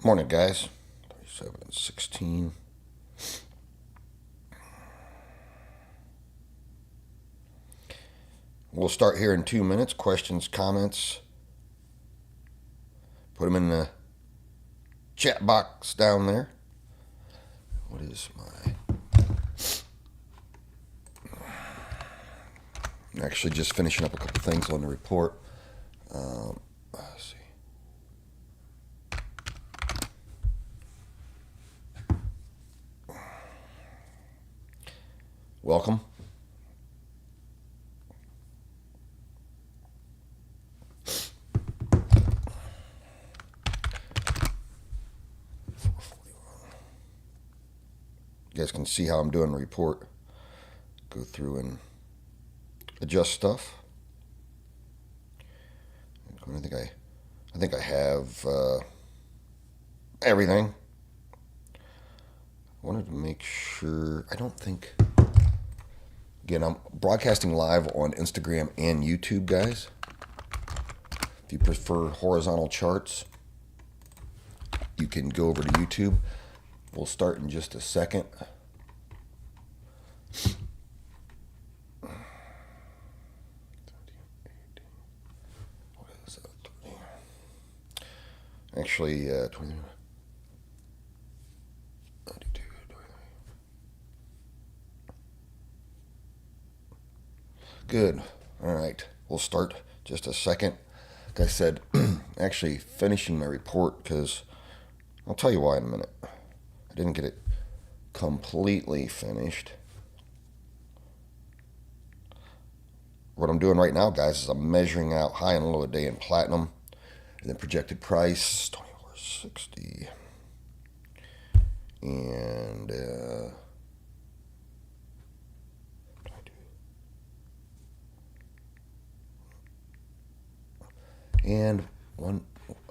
Morning, guys. 37:16. We'll start here in 2 minutes. Questions, comments, put them in the chat box down there. What is my... I'm actually just finishing up a couple things on the report. Let's see. Welcome. You guys can see how I'm doing the report. Go through and adjust stuff. I think I have everything. I wanted to make sure. I don't think. Again, I'm broadcasting live on Instagram and YouTube, guys. If you prefer horizontal charts, you can go over to YouTube. We'll start in just a second. What is that? Actually, 20. Good. All right. We'll start just a second. Like I said, actually finishing my report because I'll tell you why in a minute. I didn't get it completely finished. What I'm doing right now, guys, is I'm measuring out high and low a day in platinum and then projected price 24.60 and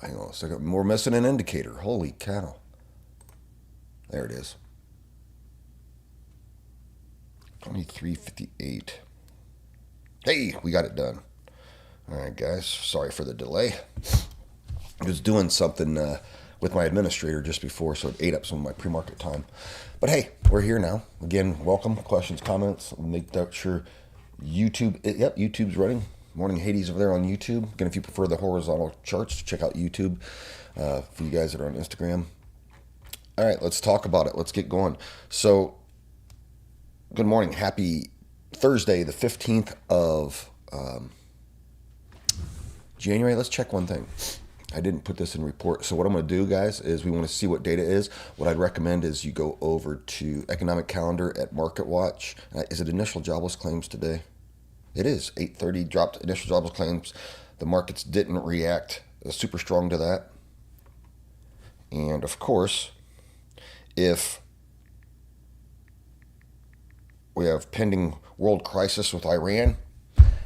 hang on a second, we're missing an indicator. Holy cow. There it is. 23.58. Hey, we got it done. All right, guys. Sorry for the delay. I was doing something with my administrator just before, so it ate up some of my pre-market time. But hey, we're here now. Again, welcome. Questions, comments. Make sure YouTube. Yep, YouTube's running. Morning Hades over there on YouTube. Again, if you prefer the horizontal charts, check out YouTube. For you guys that are on Instagram. All right, let's talk about it. Let's get going. So, good morning. Happy Thursday, the 15th of January. Let's check one thing. I didn't put this in report. So what I'm going to do, guys, is we want to see what data is. What I'd recommend is you go over to economic calendar at Market Watch. Is it initial jobless claims today? It is. 8:30 dropped initial jobless claims. The markets didn't react super strong to that. And of course, if we have pending world crisis with Iran,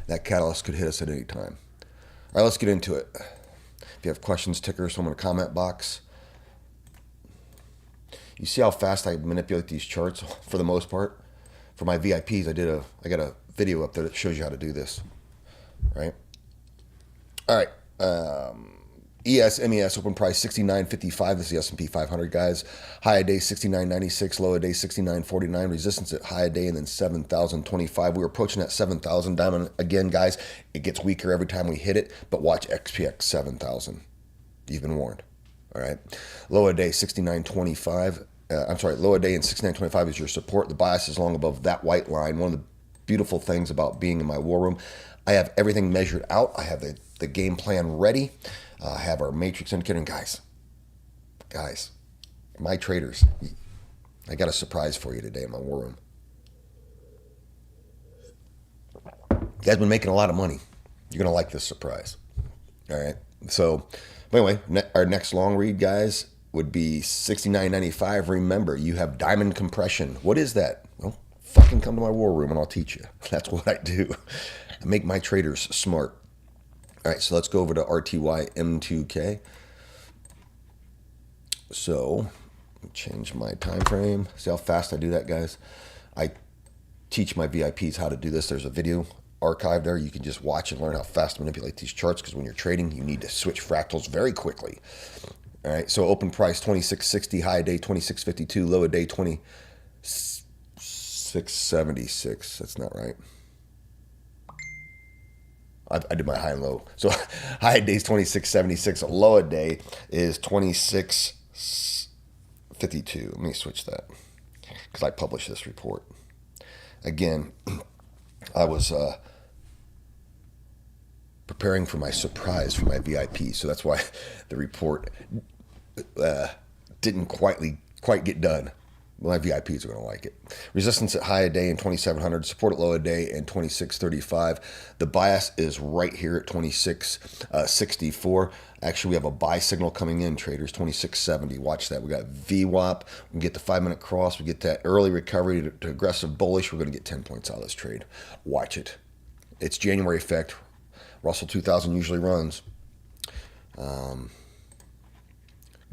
that catalyst could hit us at any time. All right, let's get into it. If you have questions, tickers, some in the comment box. You see how fast I manipulate these charts for the most part? For my VIPs, I got a video up there that shows you how to do this, right? All right. MES open price 69.55. This is the S&P 500, guys. High a day 69.96, low a day 69.49. Resistance at high a day and then 7,025. We were approaching that 7,000 diamond again, guys. It gets weaker every time we hit it, but watch XPX 7,000. You've been warned. All right. Low a day 69.25. Low a day and 69.25 is your support. The bias is long above that white line. One of the beautiful things about being in my war room, I have everything measured out. I have the game plan ready. I have our matrix indicator. And guys, my traders, I got a surprise for you today in my war room. You guys been making a lot of money. You're going to like this surprise. All right. So, anyway, our next long read, guys, would be 69.95. Remember, you have diamond compression. What is that? Well, fucking come to my war room and I'll teach you. That's what I do. I make my traders smart. All right, so let's go over to RTY M2K. So, change my time frame. See how fast I do that, guys? I teach my VIPs how to do this. There's a video archive there. You can just watch and learn how fast to manipulate these charts, because when you're trading, you need to switch fractals very quickly. All right, so open price 26.60, high day 26.52, low day 26.76. That's not right. I did my high and low. So high day is 26.76, low day is 26.52. Let me switch that because I published this report. Again, I was preparing for my surprise for my VIP, so that's why the report didn't quite get done. My VIPs are going to like it. Resistance at high a day in 2700, support at low a day in 2635. The bias is right here at 2664. Actually, we have a buy signal coming in, traders, 2670. Watch that. We got VWAP. We get the 5-minute cross. We get that early recovery to aggressive bullish. We're going to get 10 points out of this trade. Watch it. It's January effect. Russell 2000 usually runs.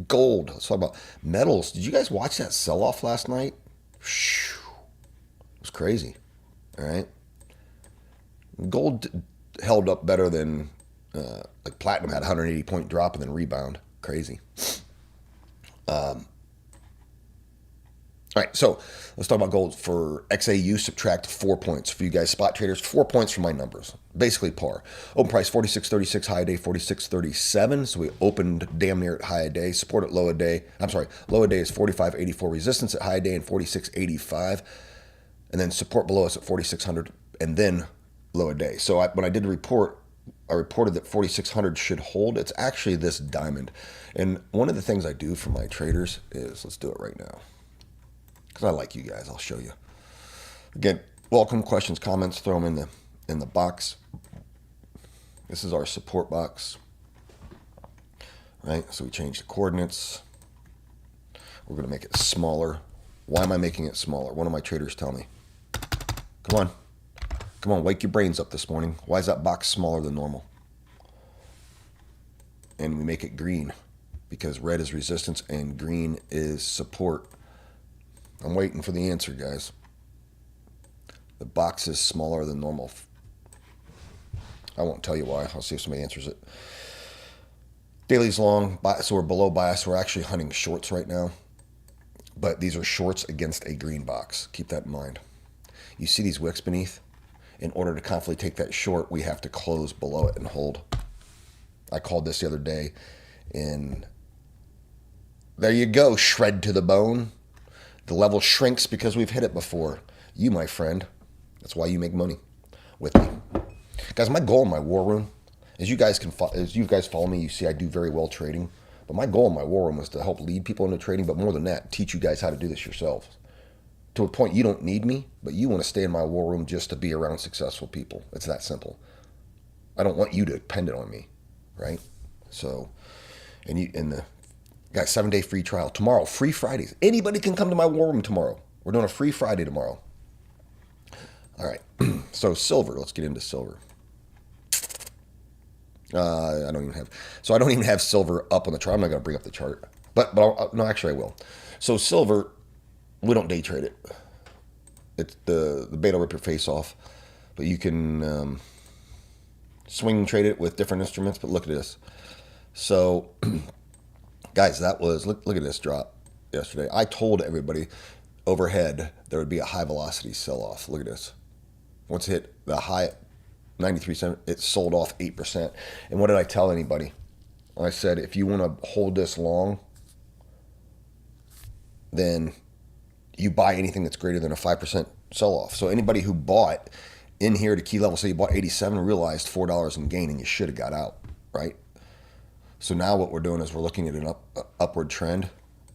Gold. Let's talk about metals. Did you guys watch that sell-off last night? It was crazy. All right. Gold held up better than like platinum had a 180-point drop and then rebound. Crazy. All right, so let's talk about gold. For XAU, subtract 4 points. For you guys spot traders, 4 points from my numbers. Basically par. Open price 46.36, high day 46.37. So we opened damn near at high day. Support at low a day. I'm sorry, low a day is 45.84. Resistance at high day and 46.85. And then support below us at 4600 and then low a day. So when I did the report, I reported that 4600 should hold. It's actually this diamond. And one of the things I do for my traders is, let's do it right now, because I like you guys. I'll show you. Again, welcome questions, comments. Throw them in the box. This is our support box, right? So we change the coordinates. We're going to make it smaller. Why am I making it smaller? One of my traders tell me. Come on, wake your brains up this morning. Why is that box smaller than normal? And we make it green because red is resistance and green is support. I'm waiting for the answer, guys. The box is smaller than normal. I won't tell you why. I'll see if somebody answers it. Daily's long, so we're below bias. We're actually hunting shorts right now. But these are shorts against a green box. Keep that in mind. You see these wicks beneath? In order to confidently take that short, we have to close below it and hold. I called this the other day, and there you go, shred to the bone. The level shrinks because we've hit it before. You, my friend, that's why you make money with me. Guys, my goal in my war room, as you guys follow me, you see I do very well trading. But my goal in my war room is to help lead people into trading, but more than that, teach you guys how to do this yourselves. To a point you don't need me, but you want to stay in my war room just to be around successful people. It's that simple. I don't want you to depend on me, right? So, got 7-day free trial. Tomorrow, free Fridays. Anybody can come to my war room tomorrow. We're doing a free Friday tomorrow. All right. So silver. Let's get into silver. I don't even have silver up on the chart. I'm not going to bring up the chart. But no, actually I will. So silver, we don't day trade it. It's the beta rip your face off. But you can swing trade it with different instruments. But look at this. So guys, that was, look at this drop yesterday. I told everybody overhead there would be a high velocity sell-off. Look at this. Once it hit the high at 93 cents, it sold off 8%. And what did I tell anybody? I said, if you want to hold this long, then you buy anything that's greater than a 5% sell-off. So anybody who bought in here to key level, say you bought 87, realized $4 in gain, and you should have got out, right? So now what we're doing is we're looking at an upward trend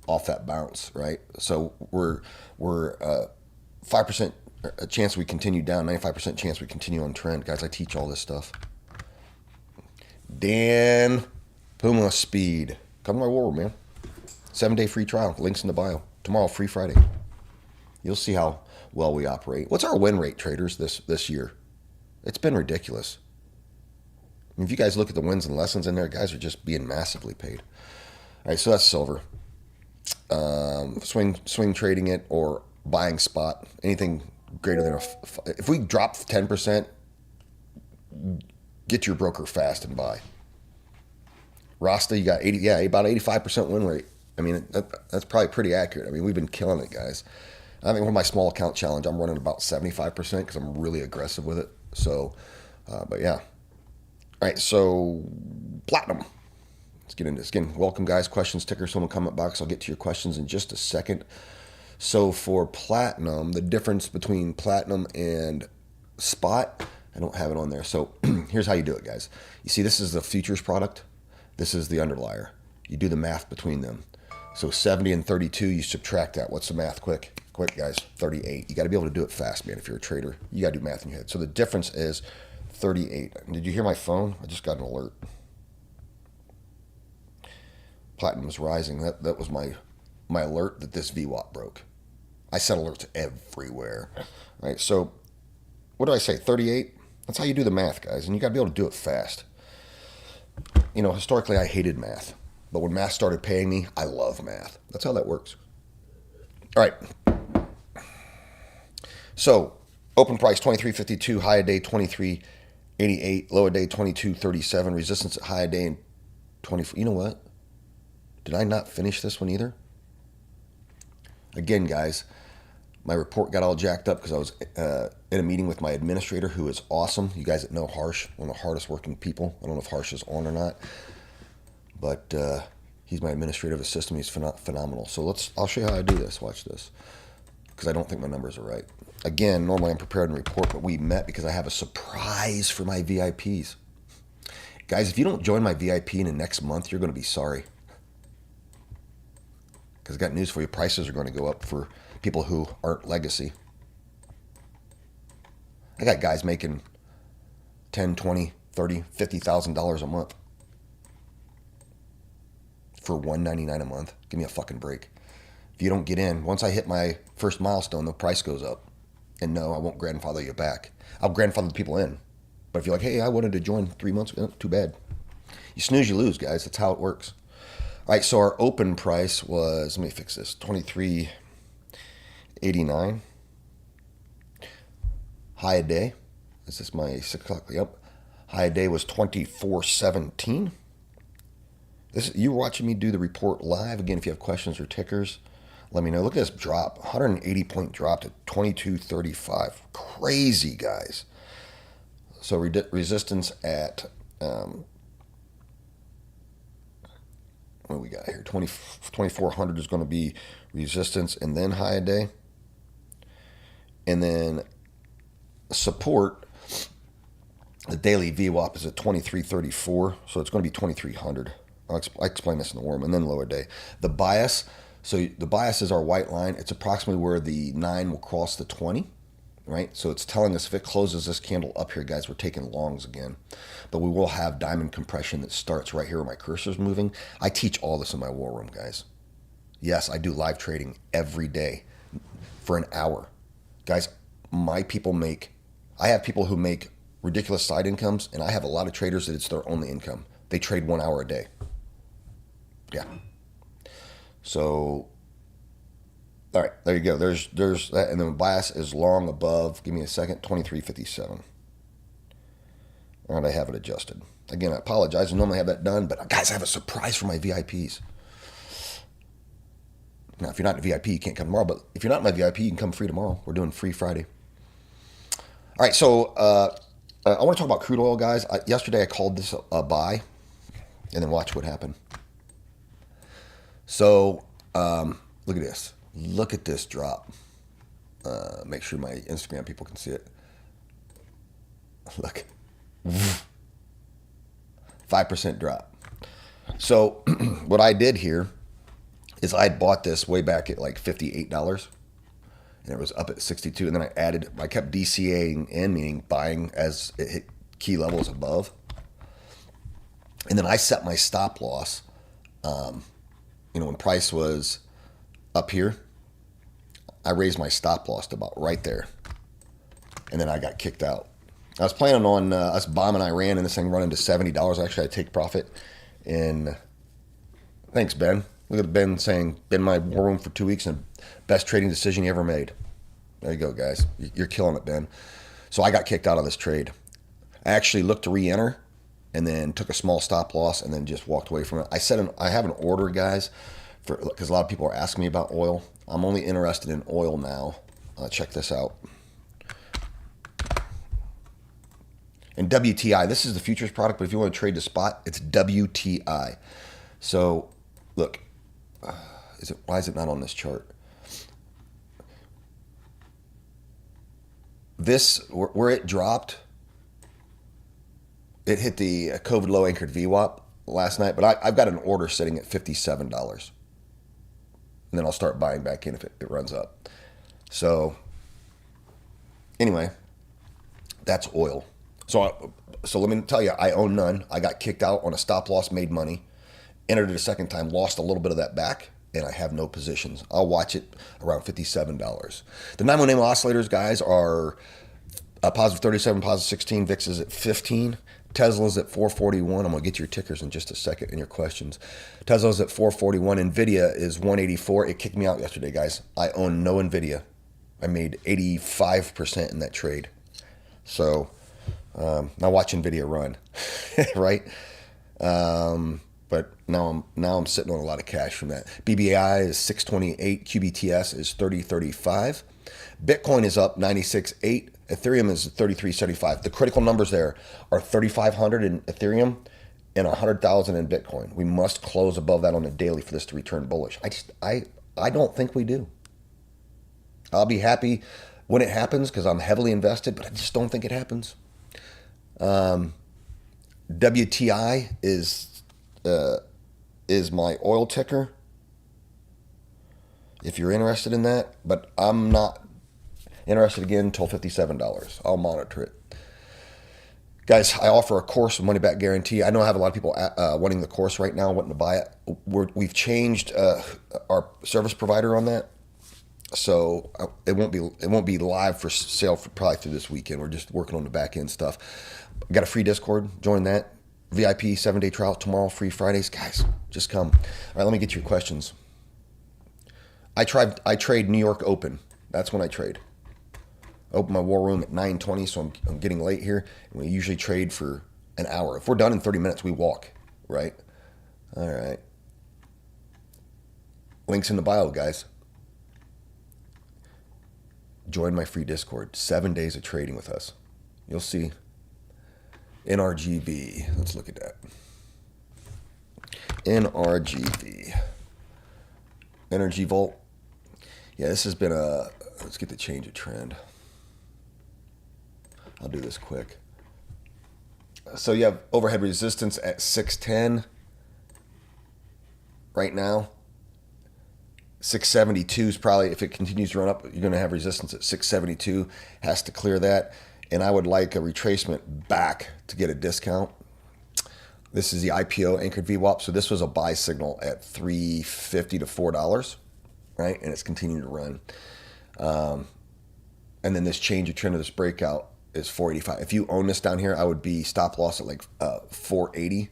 off that bounce, right? So we're 5% a chance we continue down, 95% chance we continue on trend. Guys, I teach all this stuff. Dan Puma Speed. Come to my war room, man. 7-day free trial. Links in the bio. Tomorrow, free Friday. You'll see how well we operate. What's our win rate, traders, this year? It's been ridiculous. If you guys look at the wins and lessons in there, guys are just being massively paid. All right, so that's silver. Swing trading it or buying spot, anything greater than if we drop 10%, get your broker fast and buy. Rasta, you got 80, yeah, about 85% win rate. I mean, that's probably pretty accurate. I mean, we've been killing it, guys. I think with my small account challenge, I'm running about 75% because I'm really aggressive with it. So, but yeah. All right, so platinum. Let's get into this. Again, welcome, guys. Questions, tickers, in the comment box. I'll get to your questions in just a second. So for platinum, the difference between platinum and spot, I don't have it on there. So here's how you do it, guys. You see, this is the futures product. This is the underlier. You do the math between them. So 70 and 32, you subtract that. What's the math? Quick, guys. 38. You got to be able to do it fast, man. If you're a trader, you got to do math in your head. So the difference is 38. Did you hear my phone? I just got an alert. Platinum is rising. That was my alert that this VWAP broke. I set alerts everywhere. Right. So what do I say? 38. That's how you do the math, guys. And you got to be able to do it fast. You know, historically, I hated math. But when math started paying me, I love math. That's how that works. All right. So, open price 23.52, high a day 23.88, low a day 22.37, resistance at high a day and 24. You know what? Did I not finish this one either? Again, guys, my report got all jacked up because I was in a meeting with my administrator, who is awesome. You guys that know Harsh, one of the hardest working people. I don't know if Harsh is on or not. But he's my administrative assistant. He's phenomenal. So I'll show you how I do this. Watch this. Because I don't think my numbers are right. Again, normally I'm prepared and report, but we met because I have a surprise for my VIPs. Guys, if you don't join my VIP in the next month, you're going to be sorry. Because I got news for you. Prices are going to go up for people who aren't legacy. I got guys making $10, $20, $30, $50,000 a month. For $199 a month. Give me a fucking break. If you don't get in, once I hit my first milestone, the price goes up. And no, I won't grandfather you back. I'll grandfather the people in. But if you're like, hey, I wanted to join 3 months ago, too bad. You snooze, you lose, guys. That's how it works. All right, so our open price was, let me fix this, $23.89. High a day. Is this my 6 o'clock? Yep. High a day was $24.17. You're watching me do the report live. Again, if you have questions or tickers, let me know. Look at this drop. 180 point drop to 22.35. Crazy, guys. So resistance at, what do we got here? 2,400 is going to be resistance and then high a day. And then support, the daily VWAP is at 23.34. So it's going to be 2,300. I'll explain this in the warm, and then lower day. The bias, so the bias is our white line. It's approximately where the 9 will cross the 20, right? So it's telling us if it closes this candle up here, guys, we're taking longs again. But we will have diamond compression that starts right here where my cursor's moving. I teach all this in my war room, guys. Yes, I do live trading every day for an hour. Guys, my people I have people who make ridiculous side incomes, and I have a lot of traders that it's their only income. They trade 1 hour a day. Yeah. So, all right, there you go. There's that, and then bias is long above. Give me a second. 23.57. All right, I have it adjusted. Again, I apologize. I normally have that done, but guys, I have a surprise for my VIPs. Now, if you're not in a VIP, you can't come tomorrow. But if you're not in my VIP, you can come free tomorrow. We're doing free Friday. All right, so I want to talk about crude oil, guys. Yesterday, I called this a buy, and then watch what happened. So, look at this. Look at this drop. Make sure my Instagram people can see it. Look. 5% drop. So, what I did here is I bought this way back at like $58. And it was up at 62. And then I kept DCAing in, meaning buying as it hit key levels above. And then I set my stop loss. When price was up here, I raised my stop loss to about right there. And then I got kicked out. I was planning on us bombing Iran and this thing running to $70. Actually, I take profit in. Thanks, Ben. Look at Ben saying, been in my war room for 2 weeks and best trading decision you ever made. There you go, guys. You're killing it, Ben. So I got kicked out of this trade. I actually looked to re-enter, and then took a small stop loss and then just walked away from it. I have an order, guys, because a lot of people are asking me about oil. I'm only interested in oil now. Check this out. And WTI, this is the futures product, but if you want to trade the spot, it's WTI. So, look, why is it not on this chart? This, where it dropped, it hit the COVID low anchored VWAP last night, but I've got an order sitting at $57. And then I'll start buying back in if it runs up. So, anyway, that's oil. So let me tell you, I own none. I got kicked out on a stop loss, made money, entered it a second time, lost a little bit of that back, and I have no positions. I'll watch it around $57. The 918 oscillators, guys, are positive 37, positive 16. VIX is at 15. Tesla's at 441. I'm going to get your tickers in just a second and your questions. Tesla's at 441. NVIDIA is 184. It kicked me out yesterday, guys. I own no NVIDIA. I made 85% in that trade. So now watch NVIDIA run, right? But now I'm sitting on a lot of cash from that. BBI is 628. QBTS is 3035. Bitcoin is up 96.8. Ethereum is 3375. The critical numbers there are 3,500 in Ethereum and 100,000 in Bitcoin. We must close above that on a daily for this to return bullish. I don't think we do. I'll be happy when it happens because I'm heavily invested, but I just don't think it happens. WTI is my oil ticker, if you're interested in that, but I'm not interested again until $57. I'll monitor it. Guys, I offer a course with money back guarantee. I know I have a lot of people wanting the course right now, wanting to buy it. We've changed our service provider on that, so it won't be live for sale for probably through this weekend. We're just working on the back end stuff. Got a free Discord. Join that. VIP 7-day trial tomorrow. Free Fridays, guys. Just come. All right, let me get your questions. I trade New York Open. That's when I trade. Open my war room at 9:20, so I'm getting late here. And we usually trade for an hour. If we're done in 30 minutes, we walk, right? All right. Links in the bio, guys. Join my free Discord. 7 days of trading with us. You'll see. NRGB. Let's look at that. NRGB. Energy Volt. Yeah, this has been let's get the change of trend. I'll do this quick. So you have overhead resistance at 610 right now. 672 is probably, if it continues to run up, you're going to have resistance at 672. Has to clear that. And I would like a retracement back to get a discount. This is the IPO anchored VWAP. So this was a buy signal at $3.50 to $4, right? And it's continuing to run. And then this change of trend of this breakout is 485. If you own this down here, I would be stop loss at like 480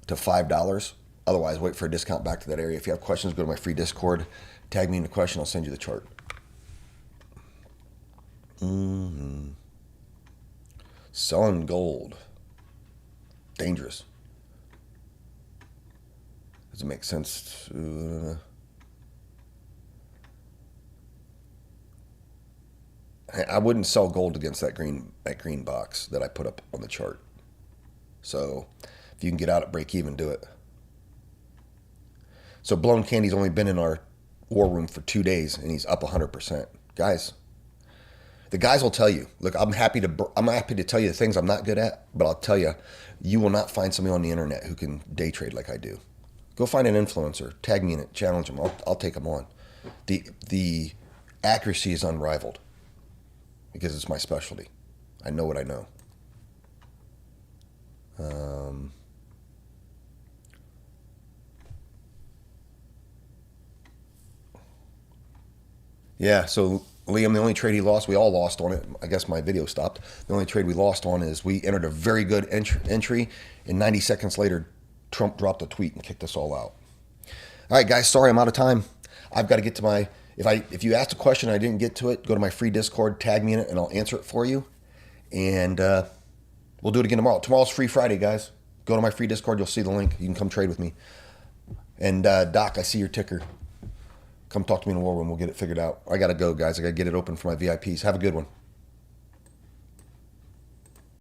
to $5. Otherwise, wait for a discount back to that area. If you have questions, go to my free Discord. Tag me in the question. I'll send you the chart. Selling gold. Dangerous. Does it make sense? I wouldn't sell gold against that green box that I put up on the chart. So if you can get out at break even, do it. So Blown Candy's only been in our war room for 2 days and he's up 100%. Guys, the guys will tell you, look, I'm happy to tell you the things I'm not good at, but I'll tell you, you will not find somebody on the internet who can day trade like I do. Go find an influencer, tag me in it, challenge them. I'll take them on. The accuracy is unrivaled because it's my specialty. I know what I know. Yeah, so Liam, the only trade he lost, we all lost on it. I guess my video stopped. The only trade we lost on is we entered a very good entry, and 90 seconds later, Trump dropped a tweet and kicked us all out. All right, guys, sorry I'm out of time. I've got to get to my, if you asked a question and I didn't get to it, go to my free Discord, tag me in it, and I'll answer it for you. And we'll do it again tomorrow. Tomorrow's Free Friday, guys. Go to my free Discord. You'll see the link. You can come trade with me. And Doc, I see your ticker. Come talk to me in the war room. We'll get it figured out. I got to go, guys. I got to get it open for my VIPs. Have a good one.